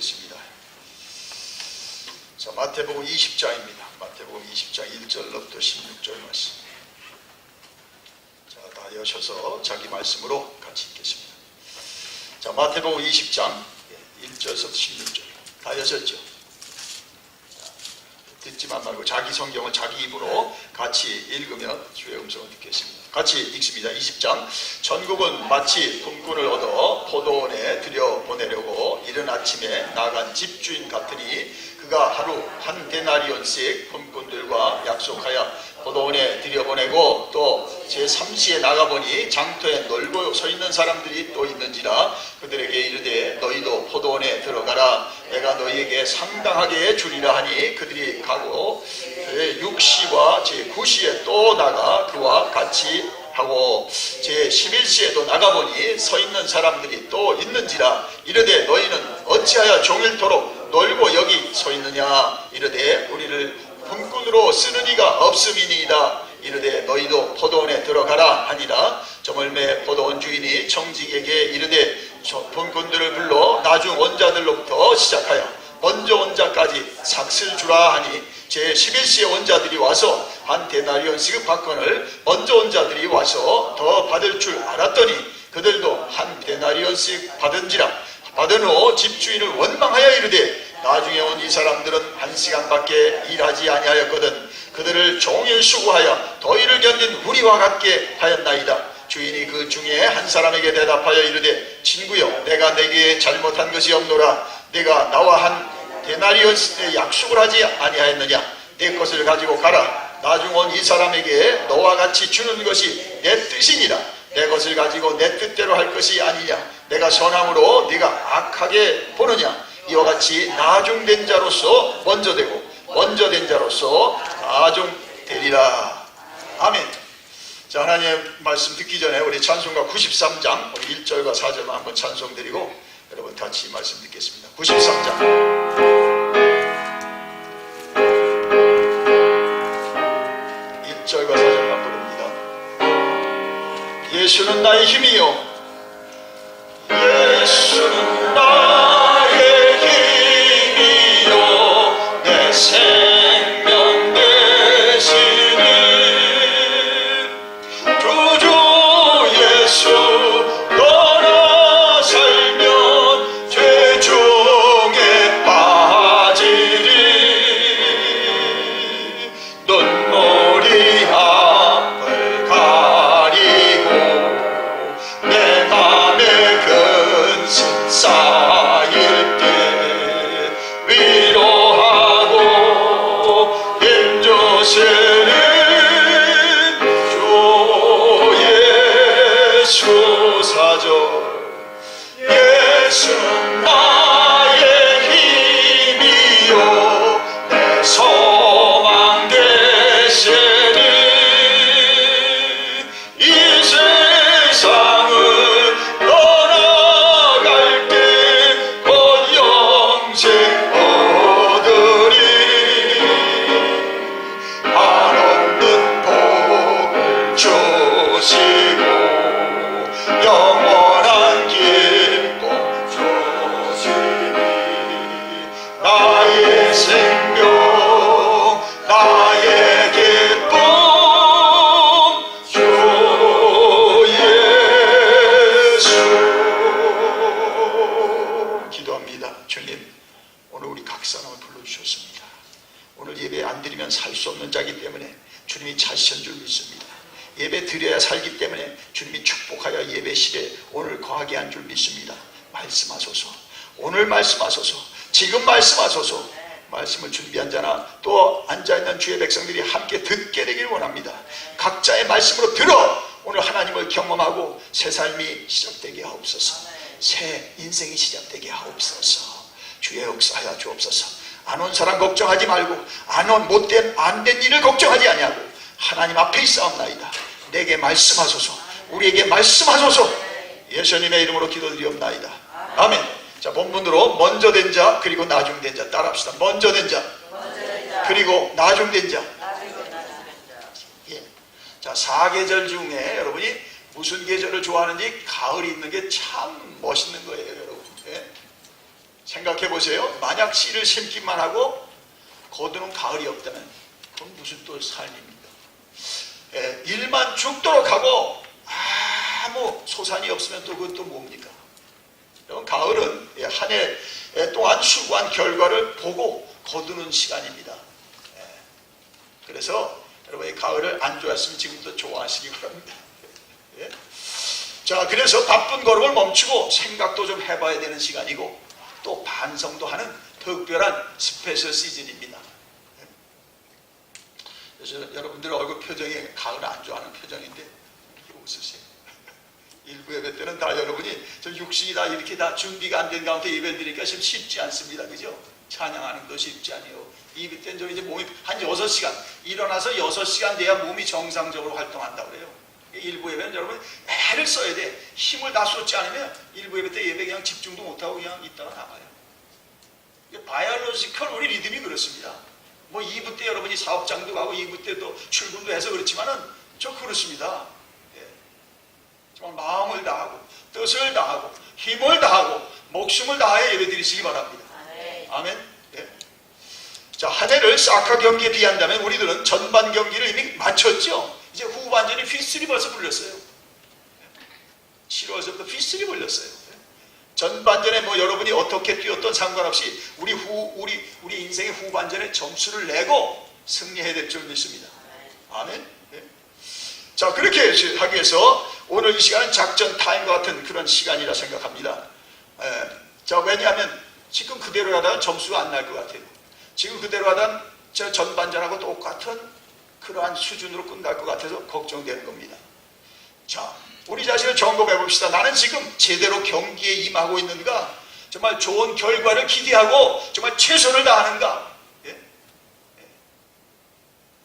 읽겠습니다. 자, 마태복음 20장입니다. 마태복음 20장 1절로부터 16절 말씀. 자, 다 여셔서 자기 말씀으로 같이 읽겠습니다. 자, 마태복음 20장 1절에서 16절 다 여셨죠? 자, 듣지만 말고 자기 성경을 자기 입으로 같이 읽으면 주의 음성을 듣겠습니다. 같이 읽습니다. 20장. 전국은 마치 품꾼을 얻어 포도원에 들여보내려고 이른 아침에 나간 집주인 같으니 그가 하루 한 데나리온씩 품꾼들과 약속하여 포도원에 들여보내고 또 제3시에 나가보니 장터에 놀고 서 있는 사람들이 또 있는지라 그들에게 이르되 너희도 포도원에 들어가라. 내가 너희에게 상당하게 주리라 하니 그들이 가고 제6시와 제9시에 또 나가 그와 같이 하고 제11시에도 나가보니 서 있는 사람들이 또 있는지라 이르되 너희는 어찌하여 종일토록 놀고 여기 서 있느냐. 이르되 우리를 품꾼으로 쓰는 이가 없음이니이다. 이르되 너희도 포도원에 들어가라 하니라. 저물매 포도원 주인이 청직에게 이르되 품꾼들을 불러 나중 원자들로부터 시작하여 먼저 원자까지 삭슬 주라 하니 제11시에 원자들이 와서 한 데나리온씩 받거늘 먼저 원자들이 와서 더 받을 줄 알았더니 그들도 한 데나리온씩 받은지라. 받은 후 집주인을 원망하여 이르되 나중에 온 이 사람들은 1시간밖에 일하지 아니하였거든 그들을 종일 수고하여 더위를 견딘 우리와 같게 하였나이다. 주인이 그 중에 한 사람에게 대답하여 이르되 친구여 내가 내게 잘못한 것이 없노라. 내가 나와 한 데나리온의 약속을 하지 아니하였느냐. 내 것을 가지고 가라. 나중 온 이 사람에게 너와 같이 주는 것이 내 뜻이니라. 내 것을 가지고 내 뜻대로 할 것이 아니냐. 내가 선함으로 네가 악하게 보느냐. 이와 같이 나중된 자로서 먼저 되고 먼저 된 자로서 나중되리라. 아멘. 자, 하나님의 말씀 듣기 전에 우리 찬송가 93장 우리 1절과 4절만 한번 찬송드리고 여러분 같이 말씀 듣겠습니다. 93장 1절과 4절만 부릅니다. 예수는 나의 힘이요 예수는 나의 힘이요 내 생명 되시는 구주 예수 떠나 살면 죄 중에 빠지리 눈물이 앞을 가리고 내 맘에 근심 쌓일 때 위로하고 힘주시는 주 예수 사절 예수는 나의 힘이요 내 소망 되시니 이 세상을 떠나갈 때 곧 영생 얻으리 한없는 복을 주시고 영원한 기쁨 주시니 나의 생명 나의 기쁨 주 예수. 기도합니다. 주님 오늘 우리 각 사람을 불러주셨습니다. 오늘 예배 안 드리면 살 수 없는 자이기 때문에 주님이 찾으신 줄 믿습니다. 예배 드려야 살기 때문에 주님이 축복하여 예배실에 오늘 거하게 한 줄 믿습니다. 말씀하소서. 오늘 말씀하소서. 지금 말씀하소서. 말씀을 준비한 자나 또 앉아있는 주의 백성들이 함께 듣게 되길 원합니다. 각자의 말씀으로 들어 오늘 하나님을 경험하고 새 삶이 시작되게 하옵소서. 새 인생이 시작되게 하옵소서. 주의 역사하여 주옵소서. 안 온 사람 걱정하지 말고 안 된 일을 걱정하지 아니하고 하나님 앞에 있사옵나이다. 내게 말씀하소서. 우리에게 말씀하소서. 예수님의 이름으로 기도드리옵나이다. 아멘. 자, 본문으로 먼저 된 자 그리고 나중된 자 따라합시다. 먼저 된 자 그리고 나중된 자. 예. 자, 4계절 중에 여러분이 무슨 계절을 좋아하는지 가을이 있는 게 참 멋있는 거예요, 여러분. 예. 생각해 보세요. 만약 씨를 심기만 하고 거두는 가을이 없다면 그건 무슨 또 삶입니까? 일만 죽도록 하고 아무 소산이 없으면 또 그건 또 뭡니까? 여러분, 가을은 한 해 동안 수고한 결과를 보고 거두는 시간입니다. 그래서 여러분, 이 가을을 안 좋아했으면 지금부터 좋아하시기 바랍니다. 자, 그래서 바쁜 걸음을 멈추고 생각도 좀 해봐야 되는 시간이고 또 반성도 하는 특별한 스페셜 시즌입니다. 그래서 여러분들 얼굴 표정이 가을을 안 좋아하는 표정인데 이렇게 웃으세요. 일부 예배 때는 다 여러분이 저 육신이 다 이렇게 다 준비가 안 된 가운데 예배 드리기가 좀 쉽지 않습니다. 그죠? 찬양하는 것도 쉽지 않아요. 예배 때는 저 이제 몸이 한 6시간, 일어나서 6시간 돼야 몸이 정상적으로 활동한다고 그래요. 일부 예배는 여러분 애를 써야 돼. 힘을 다 쏟지 않으면 일부 예배 때 예배 그냥 집중도 못하고 그냥 있다가 나가요. 바이올로지컬 우리 리듬이 그렇습니다. 뭐 2부 때 여러분이 사업장도 가고 2부 때 또 출근도 해서 그렇지만은 저 그렇습니다. 정말 마음을 다하고 뜻을 다하고 힘을 다하고 목숨을 다하여 예배 드리시기 바랍니다. 아멘. 예. 자, 한 해를 사카 경기에 비한다면 우리들은 전반 경기를 이미 마쳤죠. 이제 후반전이 휘슬이 벌써 불렸어요. 7월서부터 휘슬이 불렸어요. 전반전에 뭐 여러분이 어떻게 뛰었던 상관없이 우리 인생의 후반전에 점수를 내고 승리해야 될 줄 믿습니다. 아멘. 예. 자, 그렇게 하기 위해서 오늘 이 시간은 작전 타임과 같은 그런 시간이라 생각합니다. 자, 왜냐하면 지금 그대로 하다가 점수가 안 날 것 같아요. 지금 그대로 하다가 저 전반전하고 똑같은 그러한 수준으로 끝날 것 같아서 걱정되는 겁니다. 자, 우리 자신을 점검해 봅시다. 나는 지금 제대로 경기에 임하고 있는가? 정말 좋은 결과를 기대하고 정말 최선을 다하는가?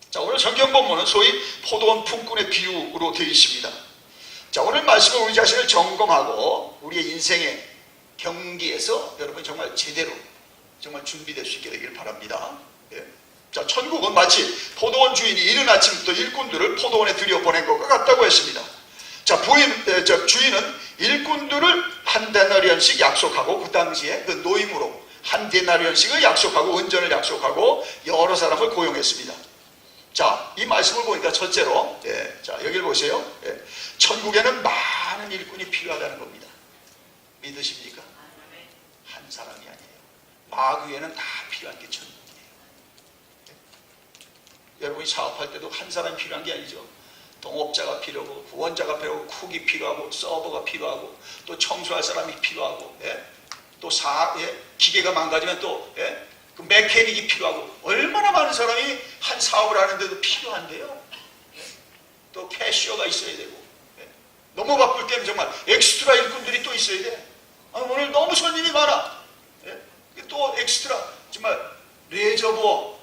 자, 오늘 성경 본문은 소위 포도원 품꾼의 비유로 되어 있습니다. 자, 오늘 말씀은 우리 자신을 점검하고 우리의 인생의 경기에서 여러분 정말 제대로 정말 준비될 수 있게 되길 바랍니다. 자, 천국은 마치 포도원 주인이 이른 아침부터 일꾼들을 포도원에 들여보낸 것과 같다고 했습니다. 자, 주인은 일꾼들을 한 데나리온씩 약속하고 그 당시에 그 노임으로 한 데나리온씩을 약속하고 은전을 약속하고 여러 사람을 고용했습니다. 자, 이 말씀을 보니까 첫째로 자, 여기를 보세요. 천국에는 많은 일꾼이 필요하다는 겁니다. 믿으십니까? 한 사람이 아니에요. 마귀에는 다 필요한 게 천국이에요. 여러분이 사업할 때도 한 사람이 필요한 게 아니죠. 동업자가 필요하고 후원자가 필요하고 쿡이 필요하고 서버가 필요하고 또 청소할 사람이 필요하고 또 기계가 망가지면 또 그 메케닉이 필요하고 얼마나 많은 사람이 한 사업을 하는데도 필요한데요. 또 캐시어가 있어야 되고 너무 바쁠 때는 정말 엑스트라 일꾼들이 또 있어야 돼. 오늘 너무 손님이 많아. 또 엑스트라 정말 레저버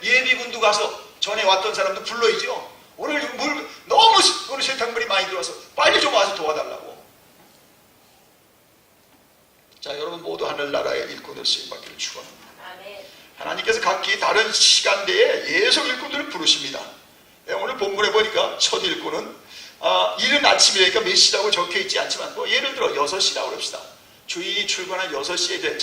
예비군도 가서 전에 왔던 사람도 불러야죠. 오늘 너무 오늘 세탁물이 많이 들어와서 빨리 좀 와서 도와달라고. 자, 여러분 모두 하늘나라의 일꾼을 쓰임받기를 축원합니다. 하나님께서 각기 다른 시간대에 예속 일꾼들을 부르십니다. 오늘 본문에 보니까 첫 일꾼은 이른 아침이니까 몇 시라고 적혀있지 않지만 뭐 예를 들어 6시라고 그럽시다. 주인이 출근한 6시에 이제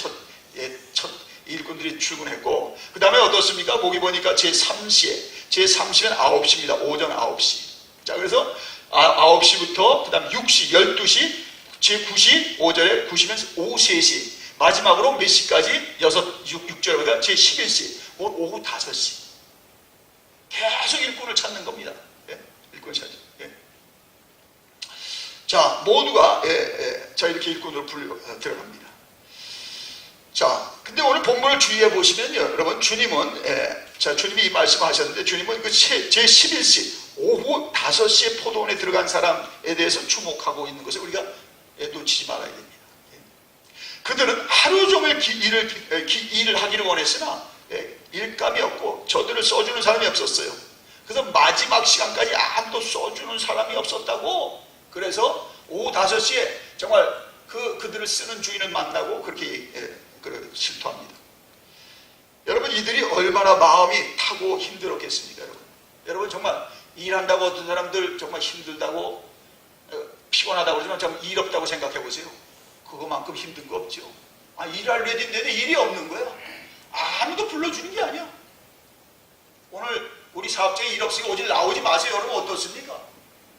첫 일꾼들이 출근했고 그 다음에 어떻습니까? 거기 보니까 제3시는 9시입니다. 오전 9시. 자, 그래서 9시부터 그 다음 6시, 12시, 제9시, 오전에 9시면 오후 3시. 마지막으로 몇 시까지? 6절에 보니까 제11시, 오후 5시. 계속 일꾼을 찾는 겁니다. 일꾼을 찾죠. 자, 모두가 자, 이렇게 일꾼으로 들어갑니다. 자, 근데 오늘 본문을 주의해 보시면요, 여러분, 주님은 주님이 이 말씀하셨는데 주님은 그 제11시 오후 5시에 포도원에 들어간 사람에 대해서 주목하고 있는 것을 우리가 놓치지 말아야 됩니다. 그들은 하루 종일 일을 하기를 원했으나 일감이 없고 저들을 써주는 사람이 없었어요. 그래서 마지막 시간까지 아무도 써주는 사람이 없었다고. 그래서 오후 5시에 정말 그들을 쓰는 주인을 만나고 그렇게 실토합니다. 여러분, 이들이 얼마나 마음이 타고 힘들었겠습니까? 여러분 정말 일한다고 어떤 사람들 정말 힘들다고 피곤하다고 그러지만 참 일 없다고 생각해 보세요. 그거만큼 힘든 거 없죠. 일할 레디인데 일이 없는 거야. 아무도 불러주는 게 아니야. 오늘 우리 사업장에 일 없으니까 오직 나오지 마세요. 여러분 어떻습니까?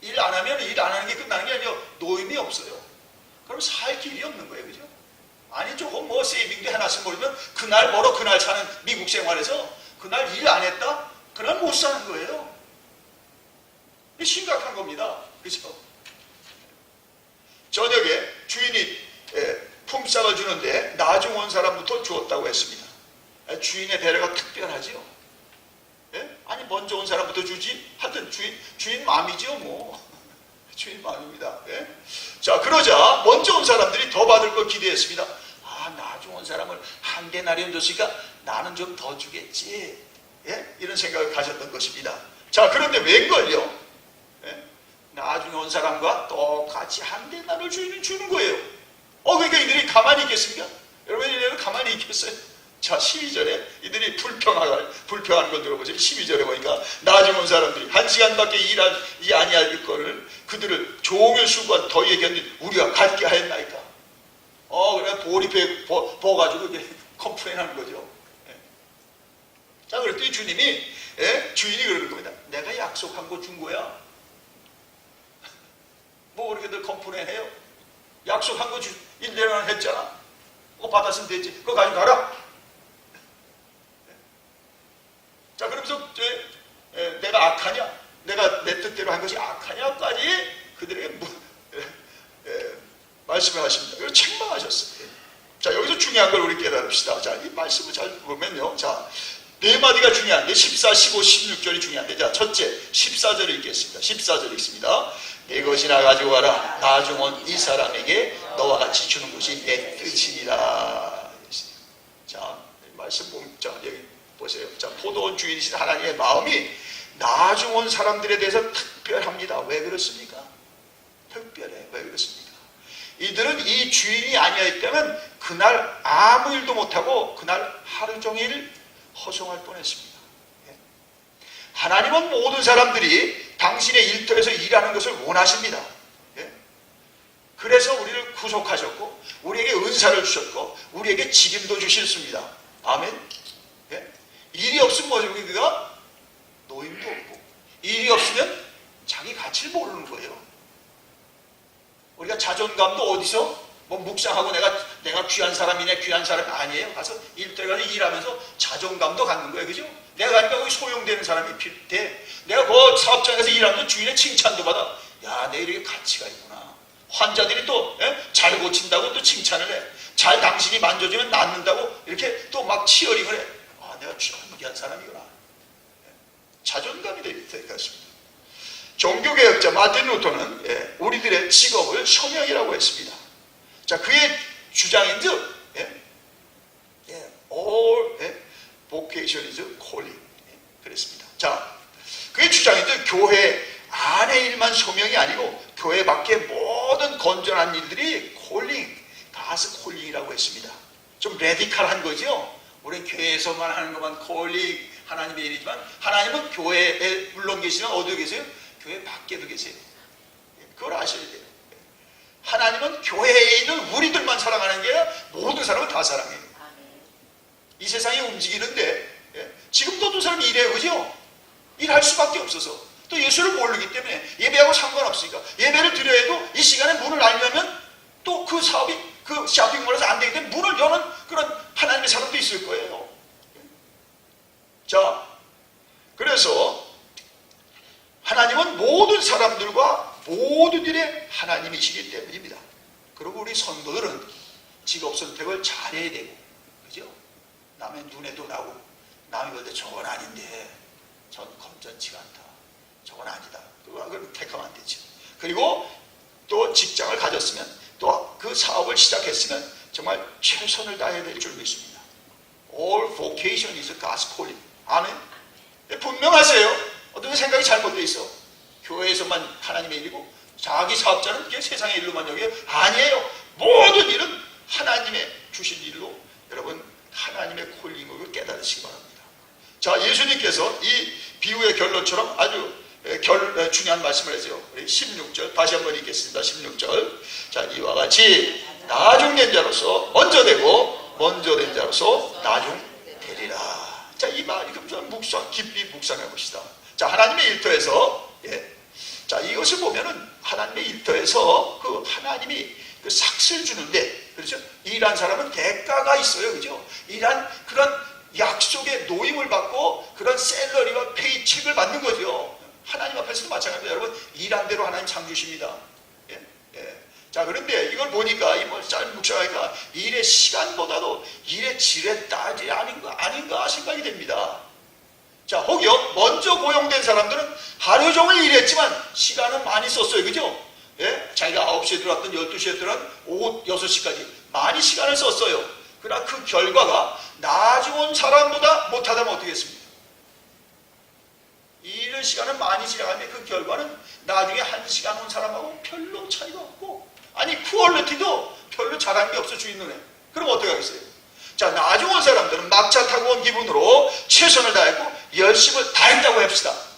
일 안 하면 일 안 하는 게 끝나는 게 아니라 노임이 없어요. 그럼 살 길이 없는 거예요. 그죠? 아니 조금 뭐 세이빙도 해놨으면 모르면 그날 벌어 그날 사는 미국 생활에서 그날 일 안 했다? 그날 못 사는 거예요. 이게 심각한 겁니다. 그죠? 저녁에 주인이 품삯을 주는데 나중 온 사람부터 주었다고 했습니다. 주인의 배려가 특별하지요. 예? 아니 먼저 온 사람부터 주지? 하여튼 주인 마음이죠 뭐. 주인 마음입니다. 예? 자 그러자 먼저 온 사람들이 더 받을 걸 기대했습니다. 나중 온 사람을 한 데나리온 줬으니까 나는 좀 더 주겠지. 예? 이런 생각을 가졌던 것입니다. 자 그런데 웬걸요? 예? 나중에 온 사람과 똑같이 한 데나리온 주인은 주는 거예요. 그러니까 이들이 가만히 있겠습니까? 여러분 이들은 가만히 있겠어요? 자 12절에 이들이 불평하는 걸 들어보세요. 12절에 보니까 나중에 온 사람들이 1시간밖에 일하지 아니할 거를 그들을 종일 수고한 더 얘기했는데 우리가 갖게 하였나이까. 그래 보리 버가지고 이제 컴플레인하는 거죠. 예. 자 그랬더니 주님이 주인이 그러는 겁니다. 내가 약속한 거 준 거야. 뭐 그렇게들 컴플레인해요? 약속한 거 1년을 했잖아. 그거 받았으면 되지. 그거 가지고 가라. 자 그러면서 내가 악하냐? 내가 내 뜻대로 한 것이 악하냐까지 그들에게 말씀을 하십니다. 그리고 책망하셨어요. 자 여기서 중요한 걸 우리 깨달읍시다. 자 이 말씀을 잘 보면요. 자 네 마디가 중요한데 14, 15, 16절이 중요한데 자 첫째 14절을 읽겠습니다. 14절 읽습니다. 내 것이나 가지고 가라. 나중 온 이 사람에게 너와 같이 주는 것이 내 뜻이니라. 자 말씀 보면 자 여기 보세요. 자 포도원 주인이신 하나님의 마음이 나중 온 사람들에 대해서 특별합니다. 왜 그렇습니까? 특별해. 왜 그렇습니까? 이들은 이 주인이 아니었다면 그날 아무 일도 못하고 그날 하루 종일 허송할 뻔했습니다. 하나님은 모든 사람들이 당신의 일터에서 일하는 것을 원하십니다. 그래서 우리를 구속하셨고 우리에게 은사를 주셨고 우리에게 직임도 주셨습니다. 아멘. 일이 없으면 뭐죠? 우리가 노임도 없고 일이 없으면 자기 가치를 모르는 거예요. 우리가 자존감도 어디서 뭐 묵상하고 내가 귀한 사람이네 귀한 사람이 아니에요. 가서 일터에 가서 일하면서 자존감도 갖는 거예요. 그죠? 내가 가니까 거기 소용되는 사람이 돼. 내가 그 사업장에서 일하면서 주인의 칭찬도 받아. 야, 내 이렇게 가치가 있구나. 환자들이 또 잘 고친다고 또 칭찬을 해. 잘 당신이 만져주면 낫는다고 이렇게 또 막 치어링을 해. 내가 귀한 사람이구나. 자존감이 될 것입니다. 종교개혁자 마틴 루터는 우리들의 직업을 소명이라고 했습니다. 자, 그의 주장인즉 all vocation is calling 그랬습니다. 자, 그의 주장인즉 교회 안의 일만 소명이 아니고 교회 밖의 모든 건전한 일들이 calling, 가스 콜링이라고 했습니다. 좀 레디컬한 거죠. 우리 교회에서만 하는 것만 calling 하나님의 일이지만 하나님은 교회에 물론 계시면 어디에 계세요? 교회 밖에도 계세요. 그걸 아셔야 돼요. 하나님은 교회에 있는 우리들만 사랑하는 게 아니라 모든 사람을 다 사랑해요. 이 세상이 움직이는데 지금도 두 사람이 이래요. 그죠? 일할 수밖에 없어서 또 예수를 모르기 때문에 예배하고 상관없으니까 예배를 드려야 해도 이 시간에 문을 열려면 또 그 사업이 그 쇼핑몰에서 안 되기 때문에 문을 여는 그런 하나님의 사람도 있을 거예요. 자, 그래서 하나님은 모든 사람들과 모두들의 하나님이시기 때문입니다. 그리고 우리 성도들은 직업 선택을 잘해야 되고, 그죠? 남의 눈에도 나고, 남이 볼 때 저건 아닌데, 전 건전치가 않다. 저건 아니다. 그걸 택하면 안 되죠. 그리고 또 직장을 가졌으면, 또 그 사업을 시작했으면 정말 최선을 다해야 될 줄 믿습니다. All vocation is God's calling. 아멘. 분명하세요. 어떤 생각이 잘못되어 있어. 교회에서만 하나님의 일이고 자기 사업자는 그냥 세상의 일로만 여겨요. 아니에요. 모든 일은 하나님의 주신 일로 여러분 하나님의 콜링을 깨달으시기 바랍니다. 자, 예수님께서 이 비유의 결론처럼 아주 중요한 말씀을 하세요. 16절 다시 한번 읽겠습니다. 16절. 자, 이와 같이 나중 된 자로서 먼저 되고 먼저 된 자로서 나중 되리라. 자, 이 말이 좀 깊이 묵상해 봅시다. 자, 하나님의 일터에서 자, 이것을 보면은 하나님의 일터에서 그 하나님이 그 삭슬 주는데, 그렇죠? 일한 사람은 대가가 있어요, 그죠? 일한 그런 약속의 노임을 받고 그런 셀러리와 페이첵을 받는 거죠. 하나님 앞에서도 마찬가지입니다. 여러분, 일한 대로 하나님 상 주십니다. 자, 그런데 이걸 보니까 이 짧은 묵상하니까 일의 시간보다도 일의 질에 따지 아닌가 생각이 됩니다. 자, 혹여 먼저 고용된 사람들은 하루 종일 일했지만 시간은 많이 썼어요, 그죠? 자기가 9시에 들어왔던 12시에 들어온 오후 6시까지 많이 시간을 썼어요. 그러나 그 결과가 나중 온 사람보다 못하다면 어떻게 했습니까? 일을 시간은 많이 지나가면 그 결과는 나중에 1시간 온 사람하고 별로 차이가 없고, 아니 퀄리티도 별로 잘한 게 없어, 주인 눈에. 그럼 어떻게 하겠어요? 자, 나중 온 사람들은 막차 타고 온 기분으로 최선을 다했고 열심을 다했다고 합시다.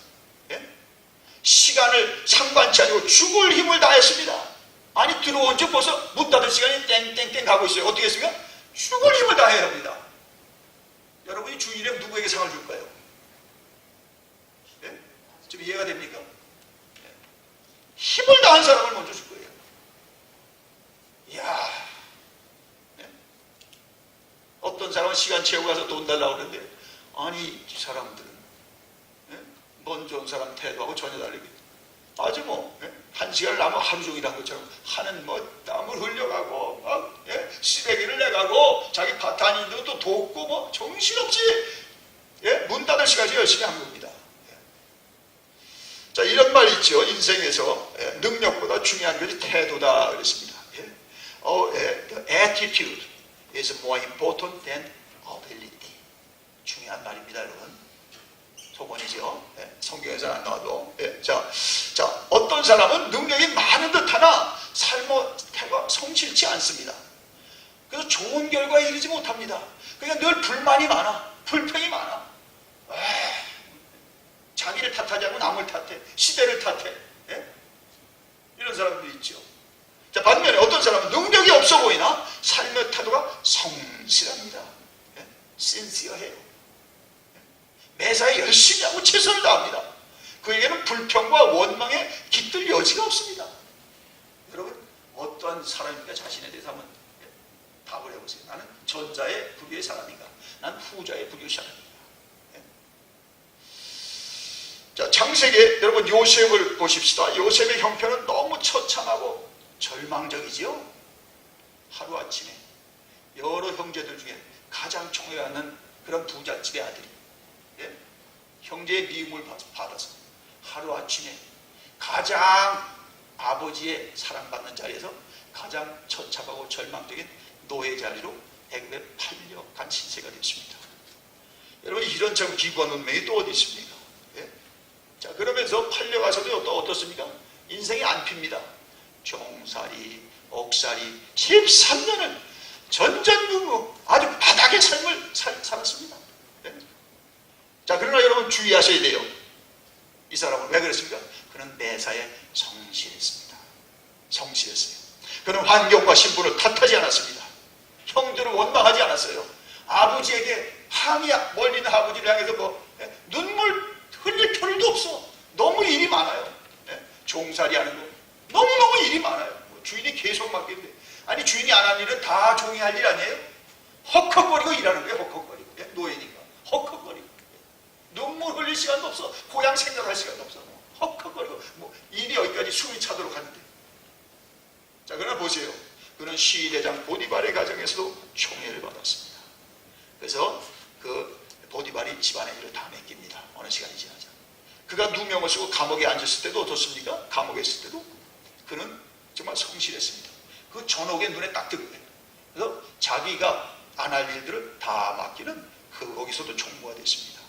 시간을 상관치 않고 죽을 힘을 다했습니다. 아니, 들어온 지 벌써 문 닫을 시간이 땡땡땡 가고 있어요. 어떻게 했습니까? 죽을 힘을 다해야 합니다. 여러분이 주일에 누구에게 상을 줄까요? 좀 이해가 됩니까? 힘을 다한 사람을 먼저 줄 거예요. 이야, 어떤 사람은 시간 채우고 가서 돈 달라고 그러는데, 아니 이 사람들은 먼저 온 사람 태도하고 전혀 다르게 아주 뭐 1시간을 남아 하루 종일 한 것처럼 하는 땀을 흘려가고 막 쓰레기를 내가고 자기 파탄인도 또 돕고 뭐 정신없이 문 닫을 시간까지 열심히 한 겁니다. 자, 이런 말 있죠. 인생에서 능력보다 중요한 것이 태도다 그랬습니다. The attitude is more important than ability. 중요한 말입니다, 여러분. 소문이죠. 성경에서 안 나와도. 자, 어떤 사람은 능력이 많은 듯하나 삶의 태도가 성실치 않습니다. 그래서 좋은 결과에 이르지 못합니다. 그러니까 늘 불만이 많아, 불평이 많아. 자기를 탓하지 않고 남을 탓해, 시대를 탓해. 이런 사람들이 있죠. 자, 반면에 어떤 사람은 능력이 없어 보이나 삶의 태도가 성실합니다. 신시어해요. 매사에 열심히 하고 최선을 다합니다. 그에게는 불평과 원망에 깃들 여지가 없습니다. 여러분, 어떠한 사람입니까? 자신에 대해서 한번 답을 해보세요. 나는 전자의 부류의 사람인가? 난 후자의 부류의 사람인가? 자, 창세기에 여러분 요셉을 보십시다. 요셉의 형편은 너무 처참하고 절망적이지요. 하루아침에 여러 형제들 중에 가장 총애하는 그런 부잣집의 아들이 형제의 미움을 받아서 하루아침에 가장 아버지의 사랑받는 자리에서 가장 처참하고 절망적인 노예 자리로 애굽에 팔려간 신세가 됐습니다. 여러분, 이런 참 기구한 운명이 또 어디 있습니까? 자, 그러면서 팔려가서도 또 어떻습니까? 인생이 안 핍니다. 종살이, 옥살이 13년을 전전긍긍 아주 바닥의 삶을 살았습니다. 자, 그러나 여러분 주의하셔야 돼요. 이 사람은 왜 그랬습니까? 그는 매사에 성실했습니다. 성실했어요. 그는 환경과 신분을 탓하지 않았습니다. 형들을 원망하지 않았어요. 아버지에게 멀리 있는 아버지를 향해서 눈물 흘릴 필요도 없어. 너무 일이 많아요. 종살이 하는 거 너무너무 일이 많아요. 주인이 계속 맡기는데, 아니 주인이 안 한 일은 다 종이 할 일 아니에요? 헉헉거리고 일하는 거예요. 헉헉거리고. 노예니까 헉헉거리고. 눈물 흘릴 시간도 없어. 고향 생각할 시간도 없어. 헉헉거리고 일이 여기까지 숨이 차도록 하는데. 자, 그러나 보세요. 그는 시대장 보디발의 가정에서도 총애를 받았습니다. 그래서 그 보디발이 집안의 일을 다 맡깁니다. 어느 시간이 지나자. 그가 누명을 쓰고 감옥에 앉았을 때도 어떻습니까? 감옥에 있을 때도 그는 정말 성실했습니다. 그 전옥의 눈에 딱 들어요. 그래서 자기가 안 할 일들을 다 맡기는 거기서도 총무가 됐습니다.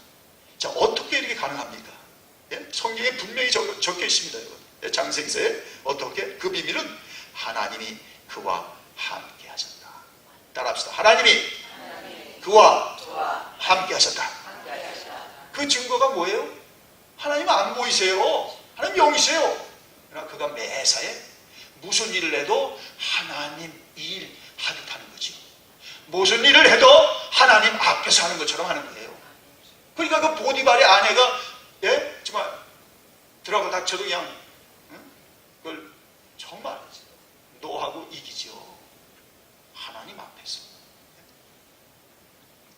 자, 어떻게 이렇게 가능합니까? 성경에 분명히 적혀 있습니다. 여러분. 창세기서에 어떻게? 그 비밀은 하나님이 그와 함께 하셨다. 따라합시다. 하나님이 그와 함께 하셨다. 그 증거가 뭐예요? 하나님 안 보이세요. 하나님 영이세요. 그러나 그가 매사에 무슨 일을 해도 하나님 일 하듯 하는 거지. 무슨 일을 해도 하나님 앞에서 하는 것처럼 하는 거예요. 그러니까 그 보디발의 아내가 정말 들어가 닥쳐도 그냥 그걸 정말 노하고 이기죠. 하나님 앞에서.